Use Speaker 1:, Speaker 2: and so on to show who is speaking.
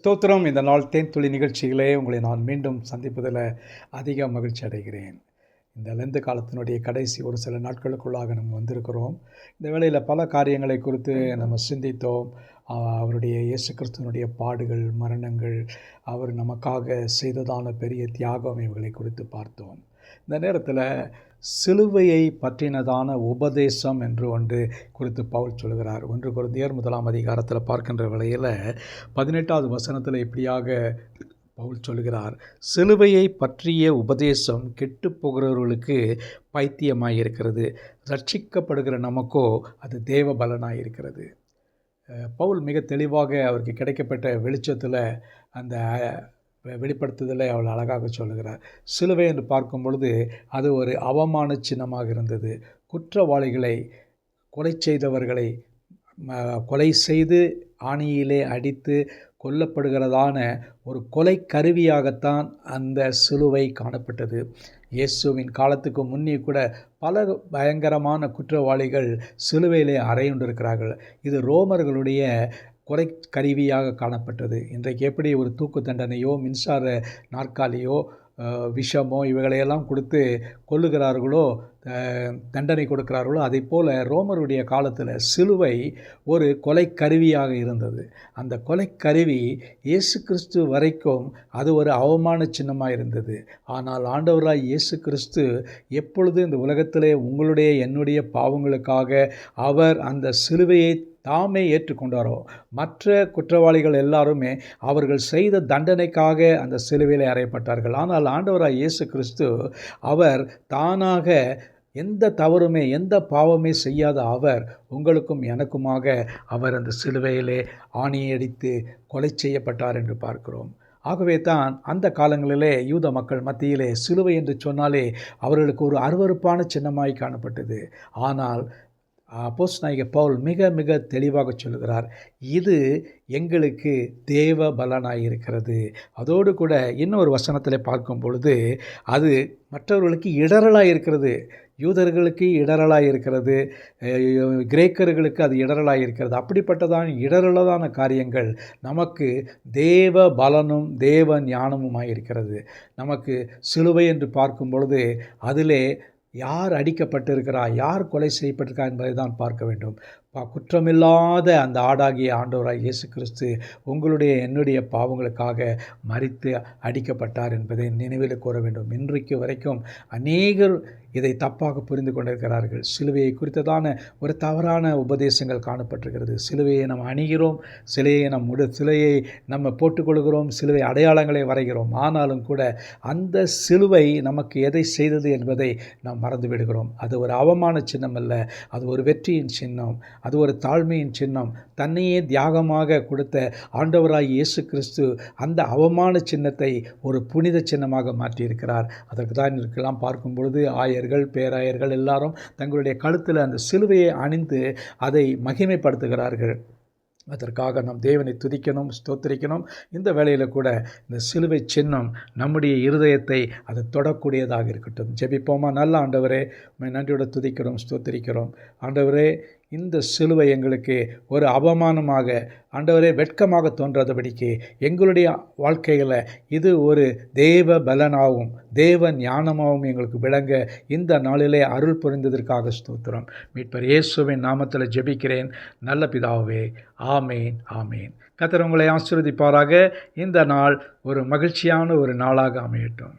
Speaker 1: ஸ்தோத்திரம். இந்த நாள் தேன்துளி நிகழ்ச்சிகளே உங்களை நான் மீண்டும் சந்திப்பதில் அதிக மகிழ்ச்சி அடைகிறேன். இந்த லெந்து காலத்தினுடைய கடைசி ஒரு சில நாட்களுக்குள்ளாக நம்ம வந்திருக்கிறோம். இந்த வேளையில் பல காரியங்களை குறித்து நம்ம சிந்தித்தோம். அவருடைய இயேசு கிறிஸ்துவனுடைய பாடுகள், மரணங்கள், அவர் நமக்காக செய்ததான பெரிய தியாகம் இவைகளை குறித்து பார்த்தோம். இந்த நேரத்தில் சிலுவையை பற்றினதான உபதேசம் என்று ஒன்று குறித்து பவுல் சொல்கிறார். 1 கொரிந்தியர் 1 அதிகாரத்தில் பார்க்கின்ற வேளையில் 18வது வசனத்தில் இப்படியாக பவுல் சொல்கிறார், சிலுவையை பற்றிய உபதேசம் கெட்டு போகிறவர்களுக்கு பைத்தியமாய் இருக்கிறது, ரட்சிக்கப்படுகிற நமக்கோ அது தேவ பலனாய் இருக்கிறது. பவுல் மிக தெளிவாக அவருக்கு கிடைக்கப்பட்ட வெளிச்சத்தில் அந்த வெளிப்படுத்துதலை அவள் அழகாக சொல்லுகிறார். சிலுவை என்று பார்க்கும் பொழுது அது ஒரு அவமான சின்னமாக இருந்தது. குற்றவாளிகளை, கொலை செய்தவர்களை கொலை செய்து ஆணியிலே அடித்து கொல்லப்படுகிறதான ஒரு கொலை கருவியாகத்தான் அந்த சிலுவை காணப்பட்டது. இயேசுவின் காலத்துக்கு முன்னே கூட பல பயங்கரமான குற்றவாளிகள் சிலுவையிலே அறையுண்டிருக்கிறார்கள். இது ரோமர்களுடைய கொலை கருவியாக காணப்பட்டது. இன்றைக்கு எப்படி ஒரு தூக்கு தண்டனையோ, மின்சார நாற்காலியோ, விஷமோ இவைகளையெல்லாம் கொடுத்து கொல்லுகிறார்களோ, தண்டனை கொடுக்கிறார்களோ, அதை போல் ரோமருடைய காலத்தில் சிலுவை ஒரு கொலை கருவியாக இருந்தது. அந்த கொலை கருவி இயேசு கிறிஸ்து வரைக்கும் அது ஒரு அவமான சின்னமாக இருந்தது. ஆனால் ஆண்டவராய் இயேசு கிறிஸ்து எப்பொழுது இந்த உலகத்திலே உங்களுடைய என்னுடைய பாவங்களுக்காக அவர் அந்த சிலுவையை தாமே ஏற்றுக்கொண்டாரோ, மற்ற குற்றவாளிகள் எல்லாருமே அவர்கள் செய்த தண்டனைக்காக அந்த சிலுவையில் அறையப்பட்டார்கள். ஆனால் ஆண்டவராய் இயேசு கிறிஸ்து அவர் தானாக எந்த தவறுமே, எந்த பாவமே செய்யாத அவர் உங்களுக்கும் எனக்குமாக அவர் அந்த சிலுவையிலே ஆணியடித்து கொலை செய்யப்பட்டார் என்று பார்க்கிறோம். ஆகவே தான் அந்த காலங்களிலே யூத மக்கள் மத்தியிலே சிலுவை என்று சொன்னாலே அவர்களுக்கு ஒரு அருவருப்பான சின்னமாய் காணப்பட்டது. ஆனால் அப்போஸ்தலனாகிய பவுல் மிக மிக தெளிவாக சொல்கிறார், இது எங்களுக்கு தேவ பலனாயிருக்கிறது. அதோடு கூட இன்னொரு வசனத்தில் பார்க்கும் பொழுது அது மற்றவர்களுக்கு இடரலாக இருக்கிறது. யூதர்களுக்கு இடரலாக இருக்கிறது, கிரேக்கர்களுக்கு அது இடரலாக இருக்கிறது. அப்படிப்பட்டதான இடரலான காரியங்கள் நமக்கு தேவ பலனும் தேவ ஞானமுமாய் இருக்கிறது. நமக்கு சிலுவை என்று பார்க்கும் பொழுது அதிலே யார் அடிக்கப்பட்டிருக்கிறார், யார் கொலை செய்யப்பட்டிருக்கா என்பதை தான் பார்க்க வேண்டும். குற்றமில்லாத அந்த ஆடாகிய ஆண்டவராய் இயேசு கிறிஸ்து உங்களுடைய என்னுடைய பாவங்களுக்காக மரித்து அடிக்கப்பட்டார் என்பதை நினைவில் கூற வேண்டும். இன்றைக்கு வரைக்கும் அநேகர் இதை தப்பாக புரிந்து கொண்டிருக்கிறார்கள். சிலுவையை குறித்ததான ஒரு தவறான உபதேசங்கள் காணப்பட்டிருக்கிறது. சிலுவையை நம்ம அணிகிறோம், சிலையை நம்ம போட்டுக்கொள்கிறோம், சிலுவை அடையாளங்களை வரைகிறோம். ஆனாலும் கூட அந்த சிலுவை நமக்கு எதை செய்தது என்பதை நாம் மறந்து விடுகிறோம். அது ஒரு அவமான சின்னம் அல்ல, அது ஒரு வெற்றியின் சின்னம், அது ஒரு தாழ்மையின் சின்னம். தன்னையே தியாகமாக கொடுத்த ஆண்டவராய் இயேசு கிறிஸ்து அந்த அவமான சின்னத்தை ஒரு புனித சின்னமாக மாற்றியிருக்கிறார். அதற்கு தான் இருக்கலாம் பார்க்கும் பொழுது ஆயர்கள், பேராயர்கள் எல்லாரும் தங்களுடைய கழுத்தில் அந்த சிலுவையை அணிந்து அதை மகிமைப்படுத்துகிறார்கள். அதற்காக நாம் தேவனை துதிக்கணும், ஸ்தோத்திரிக்கணும். இந்த வேளையில் கூட இந்த சிலுவை சின்னம் நம்முடைய இருதயத்தை அது தொடக்கூடியதாக இருக்கட்டும். ஜெபிப்போமா? நல்ல ஆண்டவரே, நன்றியோட துதிக்கிறோம், ஸ்தோத்திரிக்கிறோம். ஆண்டவரே, இந்த சிலுவை எங்களுக்கு ஒரு அவமானமாக, ஆண்டவரே, வெட்கமாக தோன்றாதபடிக்கு எங்களுடைய வாழ்க்கையில் இது ஒரு தேவ பலனாகவும் தேவ ஞானமாகவும் எங்களுக்கு விளங்க இந்த நாளிலே அருள் புரிந்ததற்காக ஸ்தோத்திரம். மீட்பர் இயேசுவின் நாமத்தில் ஜெபிக்கிறேன் நல்ல பிதாவே. ஆமேன், ஆமேன். கர்த்தர் உங்களை ஆசீர்வதிப்பாராக. இந்த நாள் ஒரு மகிழ்ச்சியான ஒரு நாளாக அமையட்டும்.